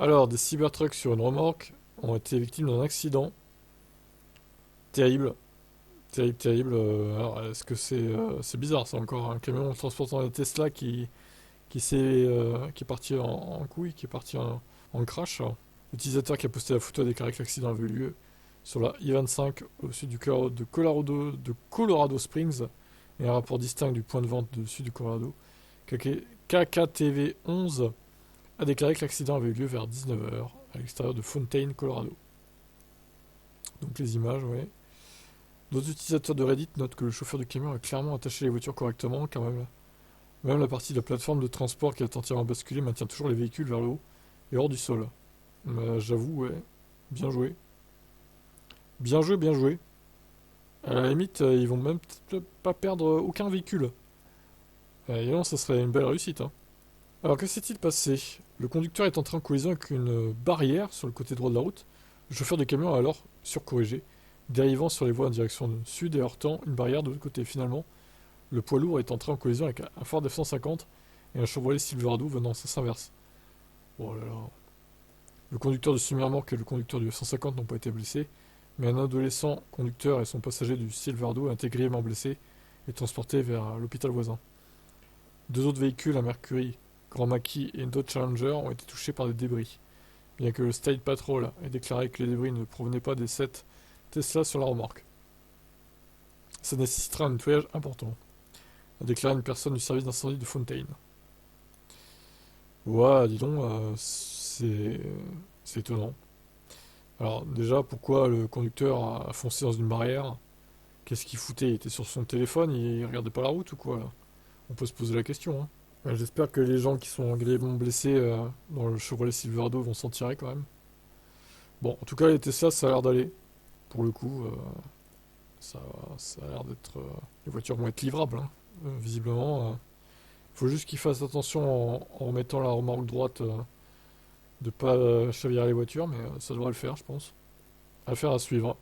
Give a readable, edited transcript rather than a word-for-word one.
Alors, des Cybertrucks sur une remorque ont été victimes d'un accident. Terrible, terrible, terrible. Alors, est-ce que c'est bizarre, c'est encore un camion transportant des Tesla qui est parti en couille, qui est parti en crash. L'utilisateur qui a posté la photo a déclaré que l'accident avait eu lieu sur la I-25 au sud de Colorado Springs et un rapport distinct du point de vente du sud du Colorado. KKTV 11 a déclaré que l'accident avait eu lieu vers 19 heures à l'extérieur de Fountain, Colorado. Donc les images, ouais. D'autres utilisateurs de Reddit notent que le chauffeur du camion a clairement attaché les voitures correctement, car même la partie de la plateforme de transport qui a entièrement basculé maintient toujours les véhicules vers le haut et hors du sol. J'avoue, ouais, bien joué. Bien joué, bien joué. À la limite, ils vont même pas perdre aucun véhicule. Et non, ça serait une belle réussite, hein. Alors, que s'est-il passé? Le conducteur est entré en collision avec une barrière sur le côté droit de la route. Le chauffeur de camion a alors surcorrigé, dérivant sur les voies en direction sud et heurtant une barrière de l'autre côté. Finalement, le poids lourd est entré en collision avec un Ford F-150 et un Chevrolet Silverado venant en sens inverse. Oh là là. Le conducteur de semi-remorque et le conducteur du F-150 n'ont pas été blessés, mais un adolescent conducteur et son passager du Silverado ont été grièvement blessés et transportés vers l'hôpital voisin. Deux autres véhicules, un Mercury Grand Mackie et une Dodge Challenger, ont été touchés par des débris, bien que le State Patrol ait déclaré que les débris ne provenaient pas des 7 Tesla sur la remorque. Ça nécessitera un nettoyage important, a déclaré une personne du service d'incendie de Fontaine. Ouais, dis donc, c'est étonnant. Alors déjà, pourquoi le conducteur a foncé dans une barrière? Qu'est-ce qu'il foutait? Il était sur son téléphone, il regardait pas la route ou quoi là? On peut se poser la question, hein. J'espère que les gens qui sont grièvement blessés dans le Chevrolet Silverado vont s'en tirer quand même. Bon, en tout cas, les Tesla, ça a l'air d'aller. Pour le coup, ça, ça a l'air d'être... les voitures vont être livrables, hein. Visiblement. Il faut juste qu'ils fassent attention en remettant la remorque droite de pas chavirer les voitures, mais ça devrait le faire, je pense. Affaire à suivre.